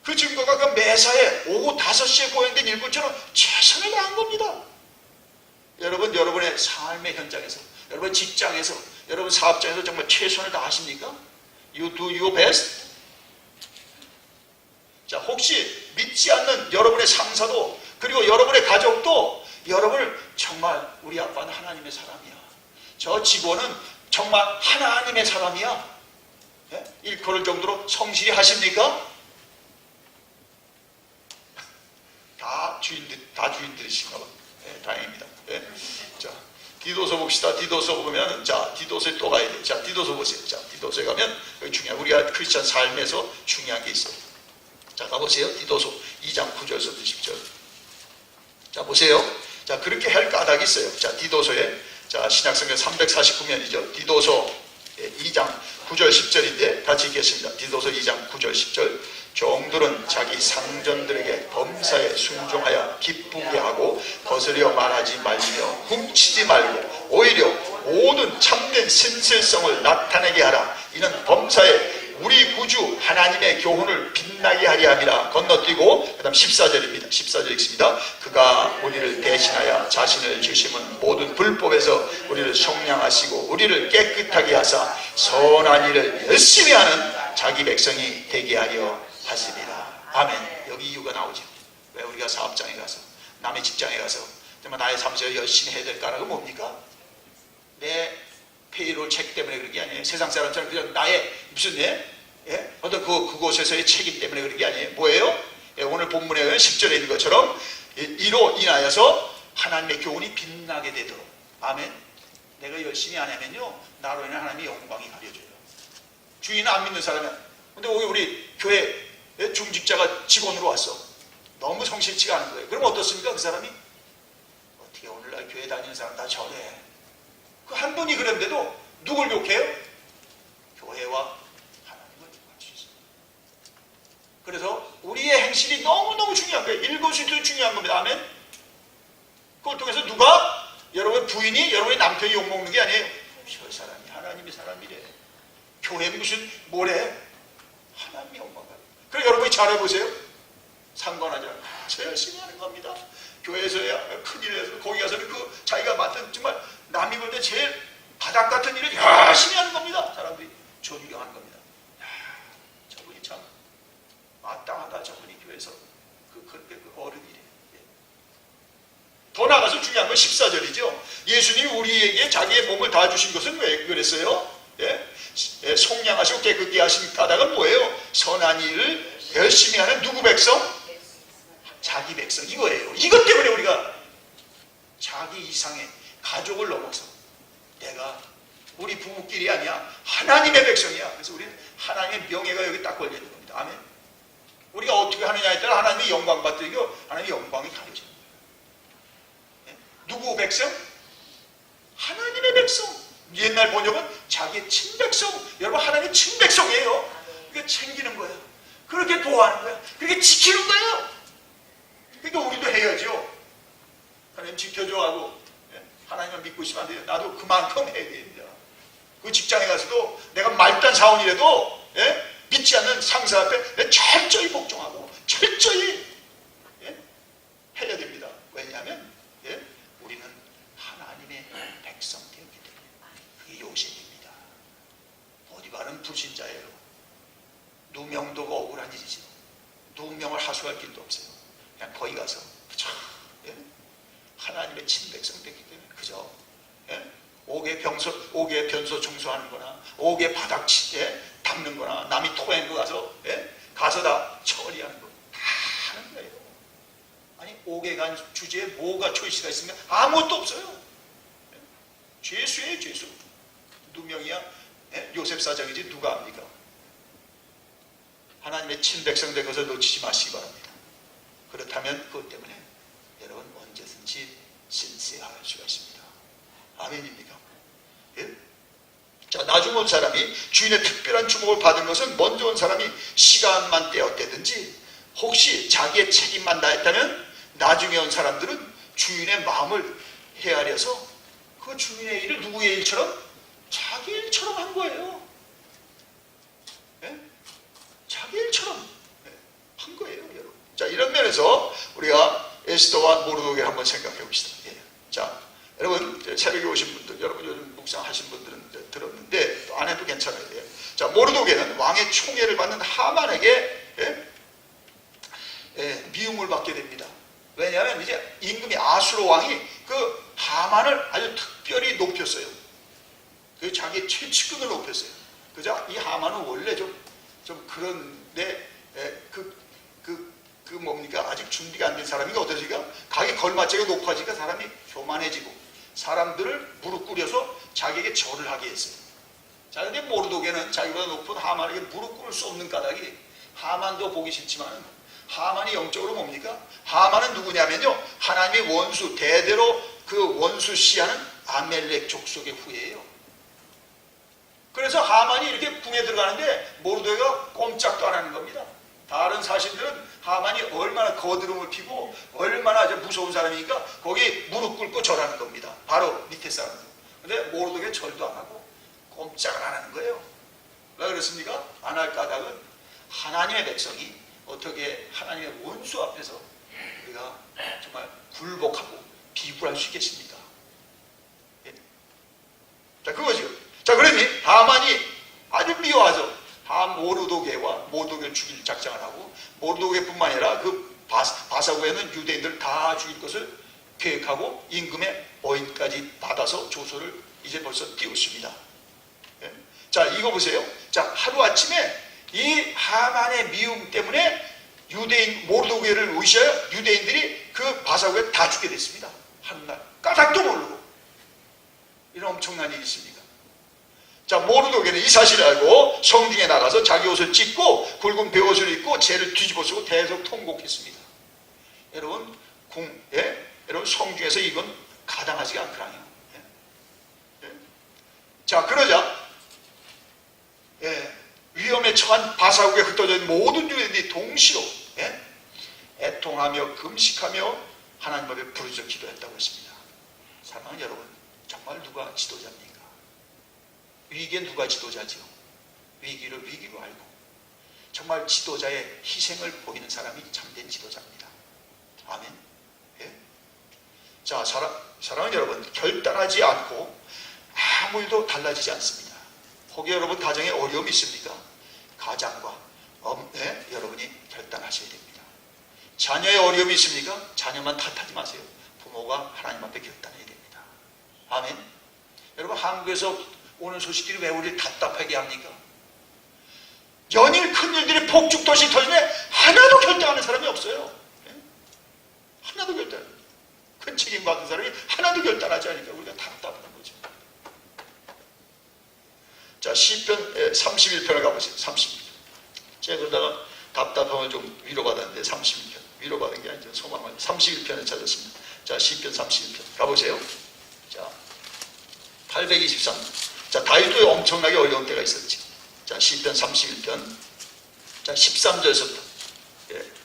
그 증거가 그 매사에 오후 5시에 고행된 일꾼처럼 최선을 다한 겁니다. 여러분, 여러분의 삶의 현장에서, 여러분 직장에서, 여러분 사업장에서 정말 최선을 다하십니까? You do your best? 자, 혹시 믿지 않는 여러분의 상사도, 그리고 여러분의 가족도 여러분을 정말 우리 아빠는 하나님의 사람이야, 저 직원은 정말 하나님의 사람이야, 일컬을 정도로 성실히 하십니까? 다 주인들이신가 봐. 다행입니다. 자, 디도서 봅시다. 디도서 보면, 자, 디도서에 또 가야 돼. 자, 디도서 보세요. 자, 디도서에 가면 여기 중요한, 우리가 크리스찬 삶에서 중요한 게 있어요. 자, 가보세요. 디도서 2장 9절에서 10절. 자, 보세요. 자, 그렇게 할 까닭이 있어요. 자, 디도서에, 자, 신약성경 349면이죠. 디도서 2장 9절 10절인데 같이 읽겠습니다. 디도서 2장 9절 10절. 종들은 자기 상전들에게 범사에 순종하여 기쁘게 하고 거스려 말하지 말며 훔치지 말고 오히려 모든 참된 신실성을 나타내게 하라. 이는 범사에 우리 구주 하나님의 교훈을 빛나게 하리 함이라. 건너뛰고 그 다음 14절입니다. 14절 읽습니다. 그가 우리를 대신하여 자신을 주심은 모든 불법에서 우리를 속량하시고 우리를 깨끗하게 하사 선한 일을 열심히 하는 자기 백성이 되게 하려 하십니다. 아멘. 여기 이유가 나오죠. 왜 우리가 사업장에 가서, 남의 직장에 가서 정말 나의 삶에서 열심히 해야 될 까닭은 뭡니까? 내 페이롤 책 때문에 그런 게 아니에요. 세상 사람처럼 그냥 나의 무슨 어떤 그곳에서의 책임 때문에 그런 게 아니에요. 뭐예요? 오늘 본문에 10절에 있는 것처럼 이로 인하여서 하나님의 교훈이 빛나게 되도록. 아멘. 내가 열심히 안 하면요, 나로 인해 하나님의 영광이 가려져요. 주인은 안 믿는 사람이야. 근데 우리 교회 중직자가 직원으로 왔어. 너무 성실치가 않은 거예요. 그럼 어떻습니까? 그 사람이? 어떻게 오늘날 교회 다니는 사람 다 저래. 그 한 분이 그랬는데도 누굴 욕해요? 교회와 하나님을 욕할 수 있어요. 그래서 우리의 행실이 너무너무 중요한 거예요. 일거수일투 중요한 겁니다. 아멘. 그걸 통해서 누가? 여러분 부인이, 여러분의 남편이 욕먹는 게 아니에요. 저 사람이 하나님의 사람이래. 교회는 무슨 뭐래? 하나님의 영광. 그래, 여러분이 잘해보세요. 상관하지 않아요. 저 열심히 하는 겁니다. 교회에서야 큰일에서 거기 가서는 그 자기가 맡은 정말 남이 볼 때 제일 바닥 같은 일을 열심히 하는 겁니다. 사람들이 존경하는 겁니다. 야, 저분이 참 마땅하다. 저분이 교회에서 그렇게 어른이래. 더 나아가서 중요한 건 14절이죠. 예수님이 우리에게 자기의 몸을 다 주신 것은 왜 그랬어요? 속량하시고 깨끗게 하신 까닭은 뭐예요? 선한 일을 열심히 하는 누구 백성? 자기 백성. 이거예요. 이것 때문에 우리가 자기 이상의 가족을 넘어서 내가 우리 부부끼리 아니야, 하나님의 백성이야. 그래서 우리는 하나님의 명예가 여기 딱 걸려 있는 겁니다. 아멘. 우리가 어떻게 하느냐에 따라 하나님의 영광 받들고 하나님의 영광이 가려져요. 누구 백성? 하나님의 백성. 옛날 번역은 자기의 친백성. 여러분, 하나님의 친백성이에요. 그게 챙기는 거예요. 그렇게 보호하는 거예요. 그렇게 지키는 거예요. 그러니까 우리도 해야죠. 하나님 지켜줘 하고, 하나님을 믿고 있으면 안 돼요. 나도 그만큼 해야 됩니다. 그 직장에 가서도 내가 말단 사원이라도 믿지 않는 상사 앞에 철저히 복종하고 철저히 해야 됩니다. 왜냐하면 우리는 하나님의 백성 되었기 때문에. 그게 요셉입니다. 보디발은 불신자예요. 누명도가 억울한 일이죠. 누명을 하소할 길도 없어요. 그냥 거기 가서 하나님의 친백성 됐기 때문에 그저 옥에 변소 청소하는 거나 옥에 바닥 닦는 거나 남이 토한 거 가서 다 처리하는 거 다 하는 거예요. 아니, 옥에 간 주제에 뭐가 초이스가 있으면 아무것도 없어요. 죄수예요, 죄수. 누명이야 요셉 사장이지 누가 합니까? 하나님의 친백성 된 것을 놓치지 마시기 바랍니다. 그렇다면 그것 때문에 여러분 언제든지 신세할 수가 있습니다. 아멘입니까? 나중 온 사람이 주인의 특별한 주목을 받은 것은 먼저 온 사람이 시간만 떼었대든지 혹시 자기의 책임만 다했다면 나중에 온 사람들은 주인의 마음을 헤아려서 그 주인의 일을 누구의 일처럼? 자기 일처럼 한 거예요. 예? 자기 일처럼 한 거예요, 여러분. 자, 이런 면에서 우리가 에스더와 모르도게를 한번 생각해 봅시다. 예. 자, 여러분 새벽에 오신 분들, 여러분 요즘 묵상하신 분들은 들었는데 또 안 해도 괜찮아요. 예. 자, 모르도게는 왕의 총애를 받는 하만에게 미움을 받게 됩니다. 왜냐하면 이제 임금이 아수르 왕이 그 하만을 아주 특별히 높였어요. 그 자기 최측근을 높였어요. 그자 이 하만은 원래 좀 그런데 뭡니까? 아직 준비가 안 된 사람이가 어떠지가? 가기 걸맞지가 높아지니까 사람이 교만해지고 사람들을 무릎 꿇여서 자기에게 절을 하게 했어요. 자, 근데 모르도게는 자기보다 높은 하만에게 무릎 꿇을 수 없는 까닭이 하만도 보기 싫지만 하만이 영적으로 뭡니까? 하만은 누구냐면요, 하나님의 원수, 대대로 그 원수 시하는 아멜렉 족속의 후예예요. 그래서 하만이 이렇게 궁에 들어가는데 모르도게가 꼼짝도 안 하는 겁니다. 다른 사신들은 하만이 얼마나 거드름을 피고 얼마나 무서운 사람이니까 거기 무릎 꿇고 절하는 겁니다. 바로 밑에 사람들. 근데 모르도게 절도 안 하고 꼼짝을 안 하는 거예요. 왜 그렇습니까? 안 할 까닭은 하나님의 백성이 어떻게 하나님의 원수 앞에서 우리가 정말 굴복하고 비굴할 수 있겠습니까? 예. 자, 그거죠. 자, 그러니 하만이 아주 미워하죠. 모르도게와 모르도게를 죽일 작정을 하고, 모르도게뿐만 아니라 그 바사구에는 유대인들을 다 죽일 것을 계획하고 임금의 어인까지 받아서 조서를 이제 벌써 띄웠습니다. 예? 자, 이거 보세요. 자, 하루아침에 이 하만의 미움 때문에 유대인 모르도게를 의시하여 유대인들이 그 바사구에 다 죽게 됐습니다. 한날 까닭도 모르고. 이런 엄청난 일이 있습니까? 자, 모르도게는 이 사실을 알고 성중에 나가서 자기 옷을 찢고 굵은 베옷을 입고 죄를 뒤집어 쓰고 대속 통곡했습니다. 여러분, 여러분 성중에서 이건 가당하지가 않더라고요. 예? 자, 그러자 위험에 처한 바사국에 흩어져 있는 모든 유대인들이 동시로 애통하며 금식하며 하나님 앞에 부르짖어 기도했다고 했습니다. 사랑하는 여러분, 정말 누가 지도자입니까? 위기에 누가 지도자지요? 위기를 위기로 알고 정말 지도자의 희생을 보이는 사람이 참된 지도자입니다. 아멘. 예? 자, 사랑하는 여러분, 결단하지 않고 아무 일도 달라지지 않습니다. 혹여 여러분 가정에 어려움이 있습니까? 가장과 여러분이 결단하셔야 됩니다. 자녀의 어려움이 있습니까? 자녀만 탓하지 마세요. 부모가 하나님 앞에 결단해야 됩니다. 아멘. 여러분, 한국에서 오늘 소식들이 왜 우리를 답답하게 합니까? 연일 큰일들이 폭죽도시 터지네 하나도 결단하는 사람이 없어요. 하나도 결단, 큰 책임 받은 사람이 하나도 결단하지 않으니까 우리가 답답한 거죠. 자, 시편 31편을 가보세요. 31편. 제가 그러다가 답답함을 좀 위로받았는데 31편. 위로받은 게 아니죠. 소망을 31편을 찾았습니다. 자, 시편 31편 가보세요. 자, 823. 자, 다윗도 엄청나게 어려운 때가 있었지. 자, 시편 31편. 자, 13절서부터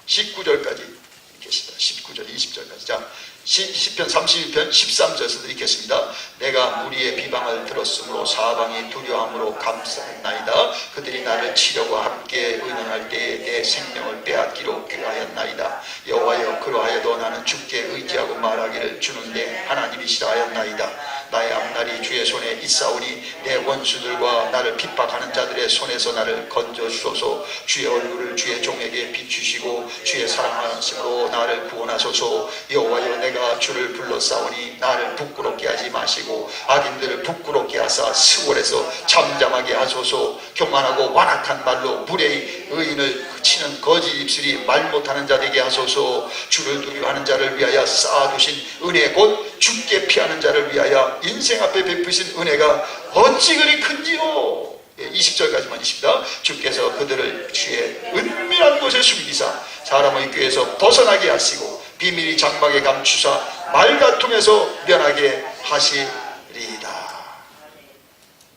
19절까지 읽겠습니다. 19절, 20절까지. 자, 시편 31편 13절에서 읽겠습니다. 내가 무리의 비방을 들었으므로 사방이 두려움으로 감싸나이다. 그들이 나를 치려고 함께 의논할 때에 내 생명을 빼앗기로 꾀하였나이다. 여호와여, 그러하여도 나는 주께 의지하고 말하기를 주는 내 하나님이시라 하였나이다. 나의 앞날이 주의 손에 있사오니 내 원수들과 나를 핍박하는 자들의 손에서 나를 건져 주소서. 주의 얼굴을 주의 종에게 비추시고 주의 사랑하심으로 나를 구원하소서. 여호와여, 내가 주를 불러싸오니 나를 부끄럽게 하지 마시고 악인들을 부끄럽게 하사 스월에서 잠잠하게 하소서. 교만하고 완악한 말로 무례히 의인을 치는 거짓 입술이 말 못하는 자 되게 하소서. 주를 두려워하는 자를 위하여 쌓아두신 은혜 곧 죽게 피하는 자를 위하여 인생 앞에 베푸신 은혜가 어찌 그리 큰지요. 20절까지만 있습니다. 주께서 그들을 주의 은밀한 곳에 숨기사 사람의 꾀에서 벗어나게 하시고 비밀이 장막에 감추사 말다툼에서 면하게 하시리이다.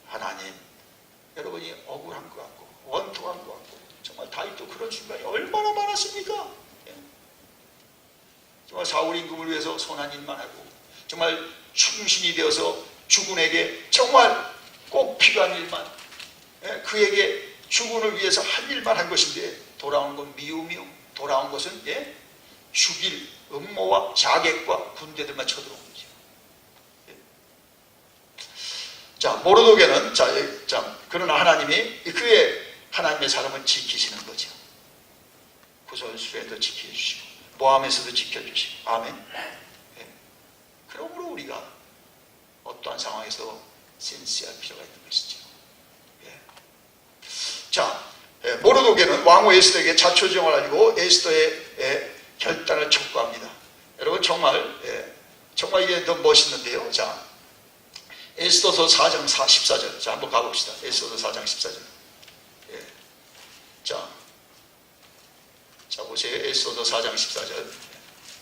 하나님, 얼마나 많았습니까? 예. 정말 사울 임금을 위해서 선한 일만 하고 정말 충신이 되어서 주군에게 정말 꼭 필요한 일만, 예, 그에게 주군을 위해서 할 일만 한 것인데 돌아온 건 미움이요, 돌아온 것은 예, 죽일 음모와 자객과 군대들만 쳐들어온 거죠. 예. 자, 모르도게는 자, 그러나 하나님이 그의 하나님의 사람을 지키시는 거죠. 구설수에도 지켜주시고 모함에서도 지켜주시고. 아멘. 예. 그러므로 우리가 어떠한 상황에서 센스할 필요가 있는 것이죠. 예. 자, 모르도게는 왕후 에스더에게 자초지종을 알리고 에스더의 결단을 촉구합니다. 여러분 정말 정말 이게 너무 멋있는데요. 자, 에스더서 4장 14절. 자, 한번 가봅시다. 에스더서 4장 14절. 예. 자, 보세요. 에스더서 4장 14절.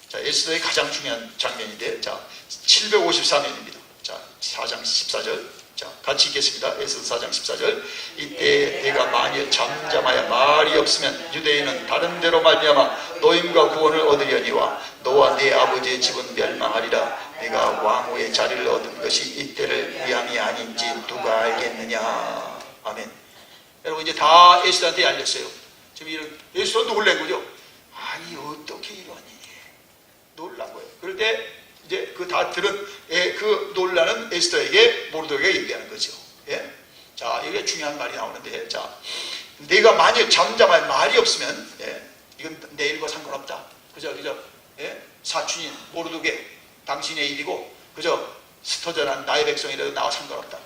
자, 에스더의 가장 중요한 장면인데, 자, 754면입니다. 자, 4장 14절. 자, 같이 읽겠습니다. 에스더 4장 14절. 이때 내가 만일 잠잠하여 말이 없으면 유대인은 다른 데로 말미암아 노임과 구원을 얻으려니와 너와 네 아버지의 집은 멸망하리라. 내가 왕후의 자리를 얻은 것이 이때를 위함이 아닌지 누가 알겠느냐. 아멘. 여러분 이제 다 에스더한테 알렸어요. 지금 이런 에스더 놀란 거죠. 아니 어떻게 이러니 놀란 거예요. 그럴 때 이제 그 다 들은 그 놀라는 에스더에게 모르도게가 얘기하는 거죠. 예? 자, 여기에 중요한 말이 나오는데, 자, 내가 만일 잠잠할 말이 없으면, 예, 이건 내 일과 상관없다. 그저 예? 사춘인 모르도게 당신의 일이고 그저 스터전한 나의 백성이라도 나와 상관없다.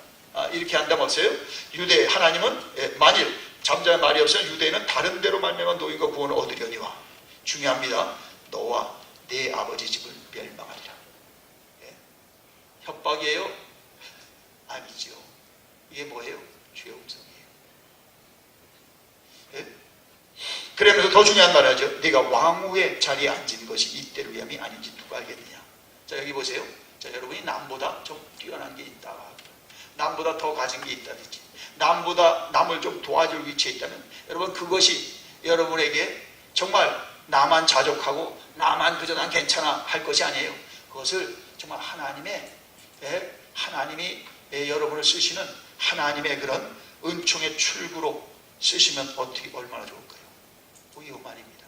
이렇게 한다면 어때요? 유대 하나님은 만일 잠잠할 말이 없으면 유대인은 다른 데로 말미암아 노임과 구원을 얻으려니와. 중요합니다. 너와 네 아버지 집을 멸망하리라. 협박이에요? 아니죠. 이게 뭐예요? 죄의 음성이에요. 예? 그러면서 더 중요한 말을 하죠. 네가 왕후의 자리에 앉은 것이 이때를 위함이 아닌지 누가 알겠느냐. 자, 여기 보세요. 자, 여러분이 남보다 좀 뛰어난 게 있다, 남보다 더 가진 게 있다든지, 남보다 남을 좀 도와줄 위치에 있다면 여러분 그것이 여러분에게 정말 나만 자족하고 나만 그저 난 괜찮아 할 것이 아니에요. 그것을 정말 하나님이 여러분을 쓰시는 하나님의 그런 은총의 출구로 쓰시면 어떻게 얼마나 좋을까요? 요만입니다.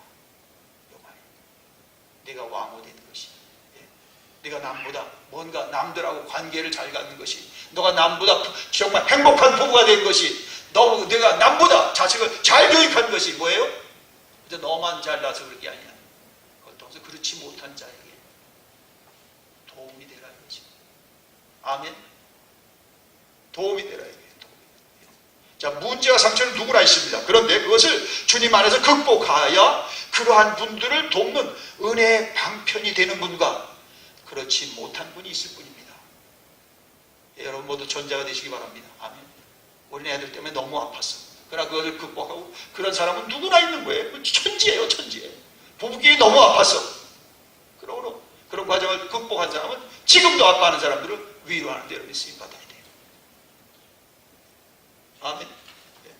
내가 왕후 되는 것이, 내가 남보다 뭔가 남들하고 관계를 잘 갖는 것이, 너가 남보다 정말 행복한 부부가 된 것이, 내가 남보다 자식을 잘 교육한 것이 뭐예요? 이제 너만 잘나서 그럴 게 아니야. 그것도 그렇지 못한 자에게 도움이 되라 이거지. 아멘. 도움이 되라 이거예요. 자, 문제와 상처는 누구나 있습니다. 그런데 그것을 주님 안에서 극복하여 그러한 분들을 돕는 은혜의 방편이 되는 분과 그렇지 못한 분이 있을 뿐입니다. 여러분 모두 전자가 되시기 바랍니다. 아멘. 우리 애들 때문에 너무 아팠어. 그러나 그것을 극복하고 그런 사람은 누구나 있는 거예요. 천지예요, 천지에. 부부끼리 너무 아팠어. 그러므로 그런 과정을 극복한 사람은 지금도 아파하는 사람들을 위로하는 데 여러분이 쓰임 받아야 돼요. 아멘. 네.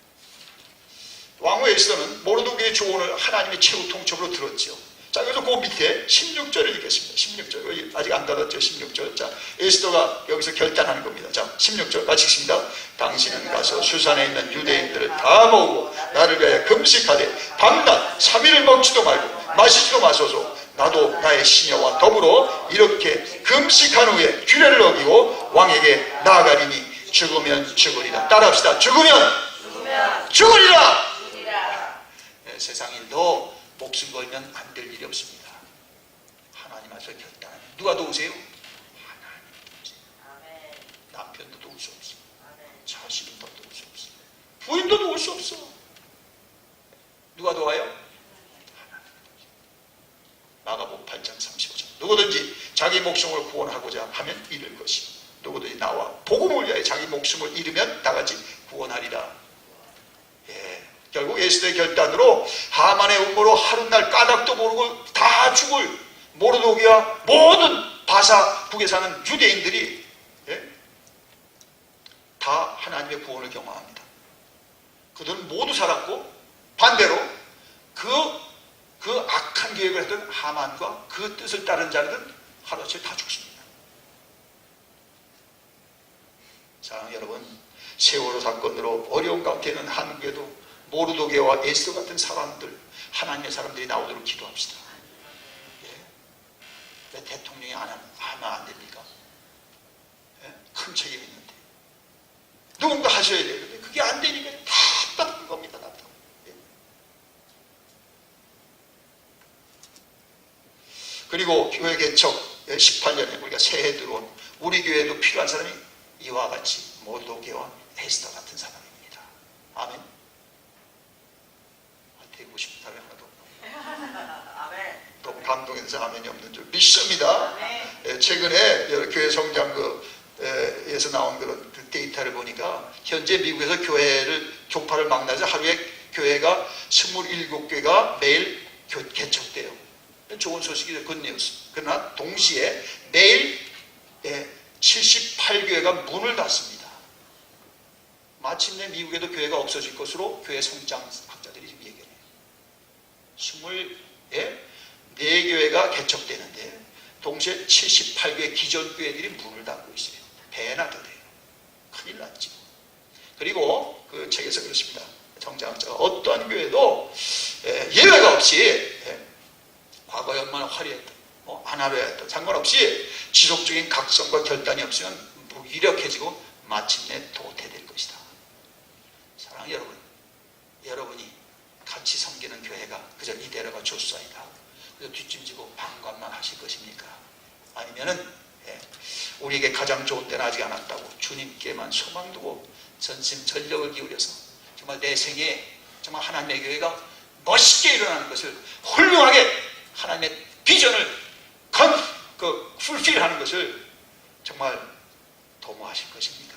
왕후 에스더는 모르도게의 조언을 하나님의 최후 통첩으로 들었죠. 자, 그래서 그 밑에 16절을 읽겠습니다. 16절. 아직 안 닫았죠. 16절. 자, 에스더가 여기서 결단하는 겁니다. 자, 16절 같이 읽습니다. 당신은 가서 수산에 있는 유대인들을 다 모으고 나를 위하여 금식하되 밤낮 3일을 먹지도 말고 마시지도 마소서. 나도 나의 시녀와 더불어 이렇게 금식한 후에 규례를 어기고 왕에게 나아가리니 죽으면 죽으리라. 따라합시다. 죽으면 죽으리라. 네, 세상에 너 목숨 걸면 안 될 일이 없습니다. 하나님 앞에서 결단하면 누가 도우세요? 하나님 도우세요. 남편도 도울 수 없어. 자식은 더 도울 수 없어. 부인도 도울 수 없어. 누가 도와요? 마가복음 8장 35절. 누구든지 자기 목숨을 구원하고자 하면 잃을 것이, 누구든지 나와 복음을 위하여 자기 목숨을 잃으면 다같이 구원하리라. 예. 결국 에스더의 결단으로 하만의 음모로 하룻날 까닭도 모르고 다 죽을 모르도게와 모든 바사국에 사는 유대인들이, 예? 다 하나님의 구원을 경험합니다. 그들은 모두 살았고 반대로 그 그 악한 계획을 했던 하만과 그 뜻을 따른 자들은 하루아침에 다 죽습니다. 사랑하는 여러분, 세월호 사건으로 어려운 가운데 있는 한국에도 모르도게와 에스더 같은 사람들, 하나님의 사람들이 나오도록 기도합시다. 예? 왜 대통령이 하면 안 됩니까? 예? 큰 책임이 있는데 누군가 하셔야 돼요. 근데 그게 안 되니까 답답한 겁니다. 답답. 예? 그리고 교회 개척 18년에 우리가 새해 들어온 우리 교회에도 필요한 사람이 이와 같이 모르도게와 에스더 같은 사람입니다. 아멘. 되고 싶은 사람이 하나도 없고 아멘. 너무 감동해서 아멘이 없는 줄 믿습니다. 최근에 교회 성장에서 나온 그런 그 데이터를 보니까 현재 미국에서 교파를 망라해서 하루에 교회가 27교회가 매일 개척돼요. 좋은 소식이죠. 굿뉴스. 그러나 동시에 매일 78교회가 문을 닫습니다. 마침내 미국에도 교회가 없어질 것으로 교회 성장학자들이 지금 얘기해요. 24교회가 개척되는데 동시에 78교회 기존 교회들이 문을 닫고 있어요. 배나 더 돼요. 큰일 났죠. 그리고 그 책에서 그렇습니다. 성장학자가 어떠한 교회도 예외가 없이 과거에 얼마나 화려했던 안 화려했던 상관없이 지속적인 각성과 결단이 없으면 무기력해지고 마침내 도태될 것이다. 사랑하는 여러분, 여러분이 같이 섬기는 교회가 그저 이대로가 좋사이다. 그저 뒷짐지고 방관만 하실 것입니까? 아니면은 우리에게 가장 좋은 때는 아직 안 왔다고 주님께만 소망 두고 전심 전력을 기울여서 정말 내 생에 정말 하나님의 교회가 멋있게 일어나는 것을 훌륭하게 하나님의 비전을 풀필하는 것을 정말 도모하실 것입니까?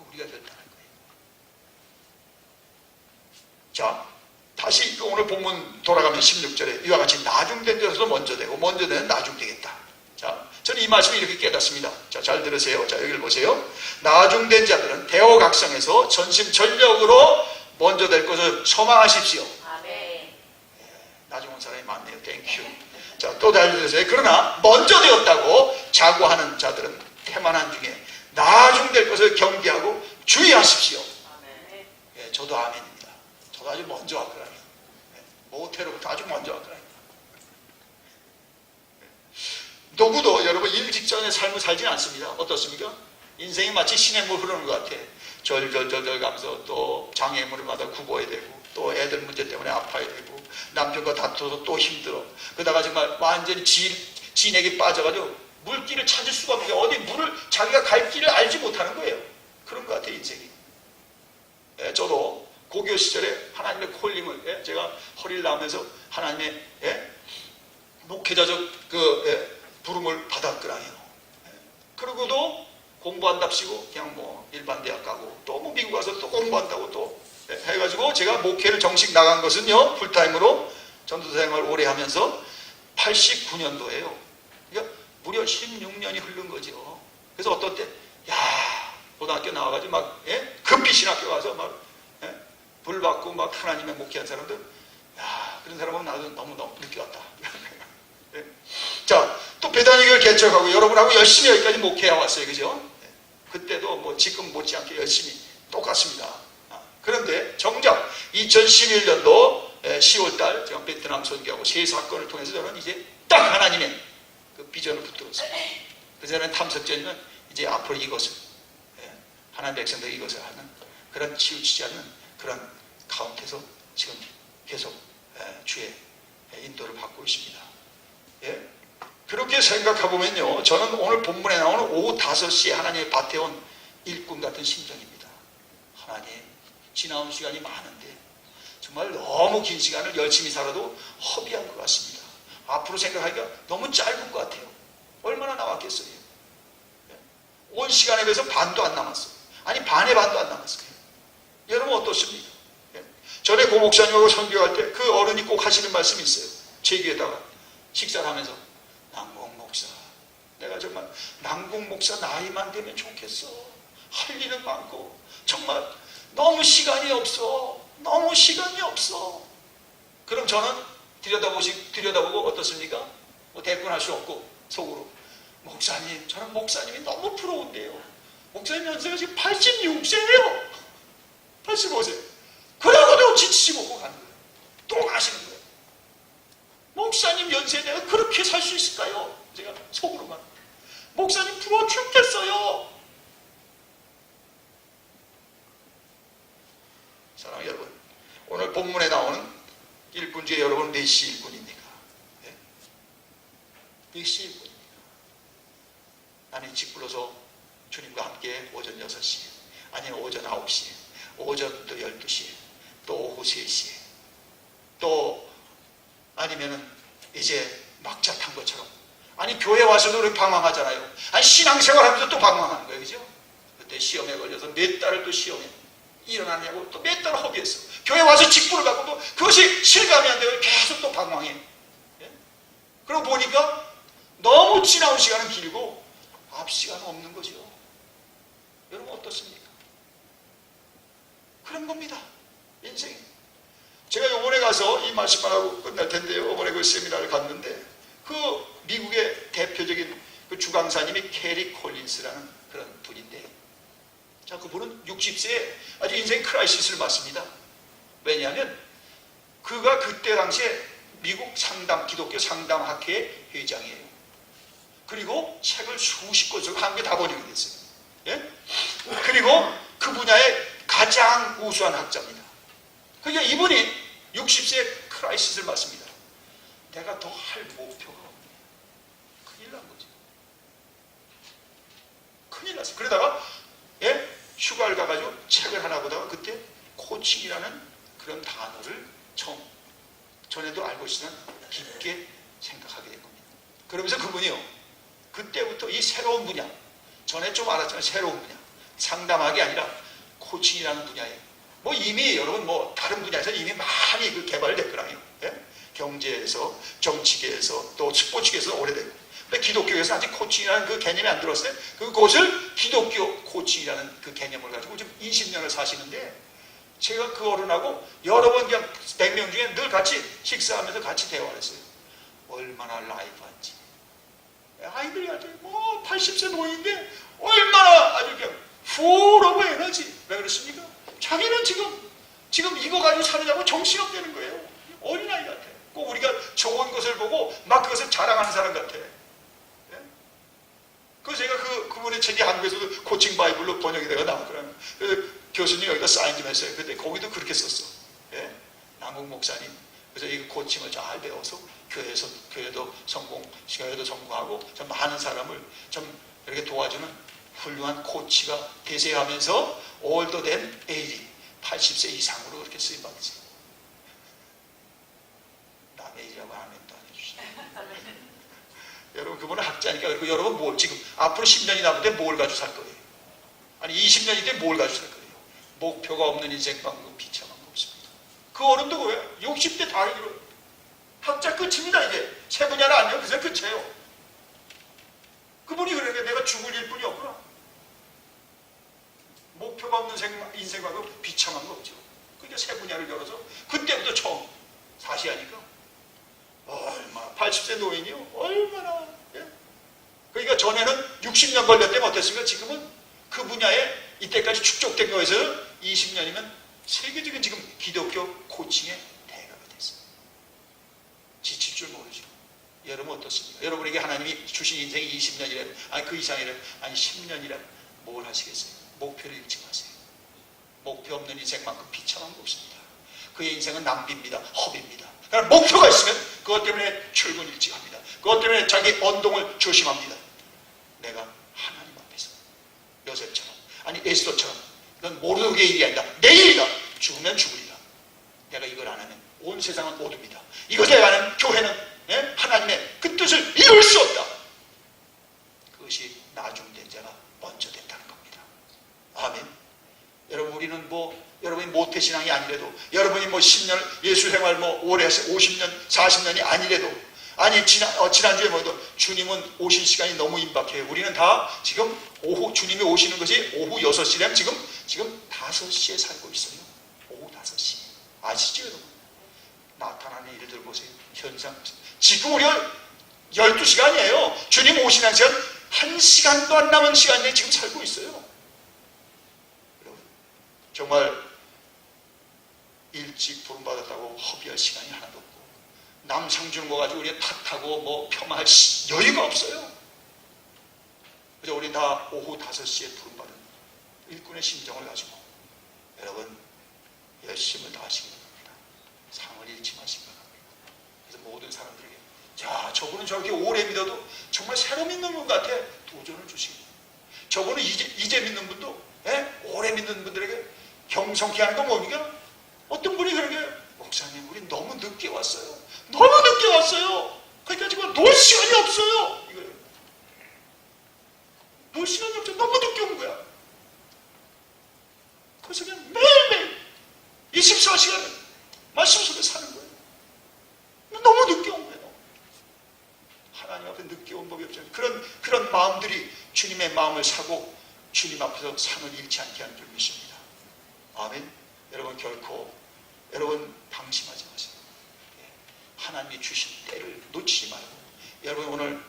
우리가 결단할 거예요. 자, 다시 오늘 본문 돌아가면 16절에 이와 같이 나중된 자로서 먼저 되고 먼저 되는 나중되겠다. 자, 저는 이 말씀을 이렇게 깨닫습니다. 자, 잘 들으세요. 자, 여기를 보세요. 나중된 자들은 대오각성에서 전심전력으로 먼저 될 것을 소망하십시오. 아멘. 나중 온 사람이 많네요. 땡큐. 자, 또 잘 들으세요. 그러나 먼저 되었다고 자고하는 자들은 태만한 중에 나중될 것을 경계하고 주의하십시오. 아멘. 예, 저도 아멘입니다. 저도 아주 먼저 왔더라고요. 모태로부터 아주 먼저 왔더라고요. 누구도 여러분 일 직전의 삶을 살지는 않습니다. 어떻습니까? 인생이 마치 시냇물 흐르는 것 같아. 절절절절 가면서 또 장애물마다 굽어야 되고 또 애들 문제 때문에 아파야 되고 남편과 다투어서 또 힘들어. 그러다가 정말 완전히 진액이 빠져가지고 물길을 찾을 수가 없는 게 어디 물을 자기가 갈 길을 알지 못하는 거예요. 그런 것 같아요. 인생이. 저도 고교 시절에 하나님의 콜링을 제가 허리를 나오면서 하나님의 목회자적 부름을 받았거든요. 그러고도 공부한답시고 그냥 뭐 일반 대학 가고 또 뭐 미국 가서 또 공부한다고 또 해가지고 제가 목회를 정식 나간 것은요 풀타임으로 전도사 생활 오래 하면서 89년도예요. 그러니까 무려 16년이 흐른 거죠. 그래서 어떤 때 고등학교 나와가지고 막 급히 신학교 가서 막 불 받고 막 하나님의 목회한 사람들 그런 사람은 나도 너무 늦게 왔다. 자, 또 배단위교를 개척하고 여러분하고 열심히 여기까지 목회해 왔어요. 그죠? 그때도 뭐 지금 못지않게 열심히 똑같습니다. 그런데 정작 2011년도 10월달 제가 베트남 선교하고 세 사건을 통해서 저는 이제 딱 하나님의 그 비전을 붙들었어요. 그전에는 탐색전이면 이제 앞으로 이것을 하나님 백성들 이것을 하는 그런 치우치지 않는 그런 가운데서 지금 계속 주의 인도를 받고 있습니다. 그렇게 생각해보면요, 저는 오늘 본문에 나오는 오후 5시에 하나님의 밭에 온 일꾼 같은 심정입니다. 하나님, 지나온 시간이 많은데 정말 너무 긴 시간을 열심히 살아도 허비한 것 같습니다. 앞으로 생각하기가 너무 짧은 것 같아요. 얼마나 남았겠어요? 온 시간에 비해서 반도 안 남았어요. 아니, 반의 반도 안 남았어요. 여러분 어떻습니까? 전에 고 목사님하고 선교할 때 그 어른이 꼭 하시는 말씀이 있어요. 제 귀에다가 식사를 하면서, 남궁 목사, 내가 정말 남궁 목사 나이만 되면 좋겠어. 할 일은 많고 정말 너무 시간이 없어. 너무 시간이 없어. 그럼 저는 들여다보고 어떻습니까? 뭐 대꾸할 수 없고 속으로 목사님, 저는 목사님이 너무 부러운데요. 목사님 연세가 지금 86세예요. 85세. 그러고도 지치지 못고 가는 거예요. 또 가시는 거예요. 목사님 연세에 내가 그렇게 살 수 있을까요? 제가 속으로만. 목사님 부러워 죽겠어요. 사랑하는 여러분, 오늘 본문에 나오는 일꾼 중에 여러분 몇 시 일꾼입니까? 네? 몇 시 일꾼입니까? 나는 짓불러서 주님과 함께 오전 6시에, 아니면 오전 9시에, 오전 또 12시에, 또 오후 3시에, 또 아니면은 이제 막차 탄 것처럼, 아니 교회 와서도 우리 방황하잖아요. 아니 신앙생활 하면서 또 방황하는 거예요. 그죠? 그때 시험에 걸려서 몇 달을 또 시험에 일어나냐고 또 몇 달을 허비했어. 교회 와서 직분을 갖고도 그것이 실감이 안 되고 계속 또 방황해. 예? 그러고 보니까 너무 지나온 시간은 길고 앞 시간은 없는 거죠. 여러분 어떻습니까? 그런 겁니다. 인생이. 제가 요번에 가서 이 말씀만 하고 끝날 텐데요. 요번에 그 세미나를 갔는데 그 미국의 대표적인 그 주강사님이 캐리 콜린스라는 그런 분인데, 자, 그분은 60세에 아주 인생 크라이시스를 맞습니다. 왜냐하면 그가 그때 당시에 미국 기독교 상담학회의 회장이에요. 그리고 책을 수십 권 쓰고 한 개 다 번역이 됐어요. 예? 그리고 그 분야의 가장 우수한 학자입니다. 그러니까 이분이 60세에 크라이시스를 맞습니다. 내가 더 할 목표가 없네. 큰일 난 거지. 큰일 났어. 그러다가 휴가를 가가지고 책을 하나 보다가 그때 코칭이라는 그런 단어를 전에도 알고 있으면 깊게 생각하게 된 겁니다. 그러면서 그분이요, 그때부터 이 새로운 분야, 전에 좀 알았지만 새로운 분야, 상담학이 아니라 코칭이라는 분야에 뭐 이미 여러분 뭐 다른 분야에서 이미 많이 그 개발됐거든요. 경제에서, 정치계에서, 또 스포츠계에서 오래됐고. 근데 기독교에서 아직 코칭이라는 그 개념이 안 들었어요. 그것을 기독교 코칭이라는 그 개념을 가지고 지금 20년을 사시는데, 제가 그 어른하고 여러 번 그냥 100명 중에 늘 같이 식사하면서 같이 대화를 했어요. 얼마나 라이브한지. 아이들이 아주 뭐 80세 노인인데 얼마나 아주 그냥 full of 에너지. 왜 그렇습니까? 자기는 지금 이거 가지고 사느냐고 정신없다는 거예요. 어린아이 같아. 꼭 우리가 좋은 것을 보고 막 그것을 자랑하는 사람 같아. 그래서 제가 그분의 책이 한국에서도 코칭 바이블로 번역이 되어 나왔거든요. 그래서 교수님 여기다 사인 좀 했어요. 근데 거기도 그렇게 썼어. 남국 목사님. 그래서 이 코칭을 잘 배워서 교회도 성공하고 좀 많은 사람을 좀 이렇게 도와주는 훌륭한 코치가 대세하면서 올더 된 에이지 80세 이상으로 그렇게 쓰임받으세요. 남의 일이라고 하면 또 안 해주시네. 여러분 그분은 학자니까. 그리고 여러분 지금 앞으로 10년이 남은데 뭘 가지고 살 거예요? 아니 20년이 돼 뭘 가지고 살 거예요? 목표가 없는 인생 방금 비참한 거 없습니다. 그 어른도 왜 60대 다 이루어 학자 끝입니다. 이제 세 분야는 아니에요. 그새 끝이에요. 그분이 그러니까 내가 죽을 일뿐이 없구나. 목표가 없는 인생 방금 비참한 거 없죠. 그러니까 세 분야를 열어서 그때부터 처음 사시하니까 얼마나 80세 노인이요? 얼마나. 그러니까 전에는 60년 걸렸다면 어땠습니까? 지금은 그 분야에 이때까지 축적된 거에서 20년이면 세계적인 지금 기독교 코칭의 대가가 됐어요. 지칠 줄 모르죠. 여러분 어떻습니까? 여러분에게 하나님이 주신 인생이 20년이래, 아니 그 이상이래, 아니 10년이래, 뭘 하시겠어요? 목표를 잃지 마세요. 목표 없는 인생만큼 비참한 거 없습니다. 그의 인생은 낭비입니다. 허비입니다. 그러나 목표가 있으면 그것 때문에 출근 일찍 합니다. 그것 때문에 자기 언동을 조심합니다. 내가 하나님 앞에서 요셉처럼, 아니 에스더처럼, 넌 모르게의 일이 아니다. 내 일이다. 죽으면 죽으리라. 내가 이걸 안 하면 온 세상은 어둠이다. 이것을 안 하면 교회는 하나님의 그 뜻을 이룰 수 없다. 그것이 나중된 자가 먼저 된다는 겁니다. 아멘. 여러분 우리는 여러분이 모태신앙이 아니래도, 여러분이 10년 예수생활 오래 해서 50년 40년이 아니래도, 아니 지난주에 주님은 오실 시간이 너무 임박해요. 우리는 다 지금 주님이 오시는 것이 오후 6시라면 지금 5시에 살고 있어요. 오후 5시. 아시죠 여러분? 나타나는 일들 보세요. 현상. 지금 우리 12시간이에요. 주님 오시는 시간 1시간도 안 남은 시간에 지금 살고 있어요. 여러분, 정말 일찍 부름받았다고 허비할 시간이 하나도 없고, 남상 주는 거 가지고 우리가 탓하고 뭐 폄하할 여유가 없어요. 그저 우리 다 오후 5시에 부름받은 일꾼의 심정을 가지고 여러분 열심을 다하시기 바랍니다. 상을 잃지 마시기 바랍니다. 그래서 모든 사람들에게, 자, 저분은 저렇게 오래 믿어도 정말 새로 믿는 분 같아, 도전을 주시고, 저분은 이제 믿는 분도 오래 믿는 분들에게 경성케 하는 건 뭡니까? 어떤 분이 그러게, 목사님 우리 너무 늦게 왔어요. 너무 늦게 왔어요. 그러니까 지금 놀 시간이 없어요. 이거예요. 놀 시간이 없어요. 너무 늦게 온 거야. 그래서 그냥 매일매일 24시간 말씀 속에 사는 거예요. 너무 늦게 온 거예요. 하나님 앞에 늦게 온 법이 없잖아요. 그런 마음들이 주님의 마음을 사고 주님 앞에서 상을 잃지 않게 하는 줄 믿습니다. 아멘. 여러분 결코 여러분 방심하지 마세요. 하나님이 주신 때를 놓치지 말고, 여러분 오늘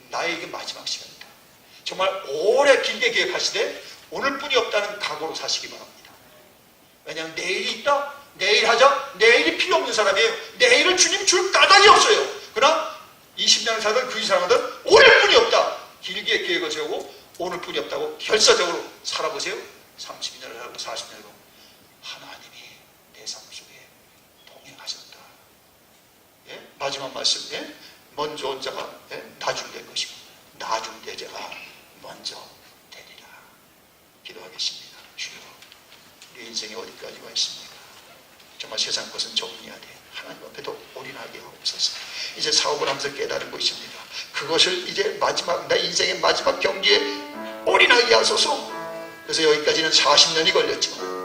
나에게 마지막 시간이다. 정말 오래 길게 계획하시되 오늘뿐이 없다는 각오로 사시기 바랍니다. 왜냐하면 내일이 있다, 내일 하자, 내일이 필요 없는 사람이에요. 내일을 주님 줄 까닭이 없어요. 그러나 20년을 살든 그 이상 하든 오늘뿐이 없다. 길게 계획을 세우고 오늘뿐이 없다고 결사적으로 살아보세요. 32년을 살고 40년을 살고 하나님이 내 삶 속에 동행하셨다. 예? 마지막 말씀, 먼저 온 자가 나중될 것이고 나중될 자가 먼저 되리라. 기도하겠습니다. 주여, 우리 인생이 어디까지 와 있습니까? 정말 세상 것은 정리해야 돼. 하나님 앞에도 올인하게 하옵소서. 이제 사업을 하면서 깨달은 것입니다. 그것을 이제 마지막, 내 인생의 마지막 경기에 올인하게 하소서. 그래서 여기까지는 40년이 걸렸지만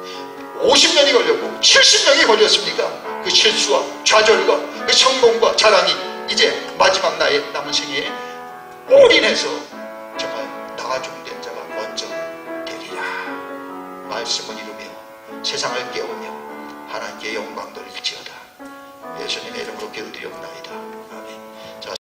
50년이 걸렸고 70년이 걸렸습니까? 그 실수와 좌절과 그 성공과 자랑이 이제 마지막 나의 남은 생에 올인해서 정말 나중된 자가 먼저 되리라. 말씀을 이루며 세상을 깨우며 하나님께 영광 돌릴지어다. 예수님의 이름으로 기도드리옵나이다.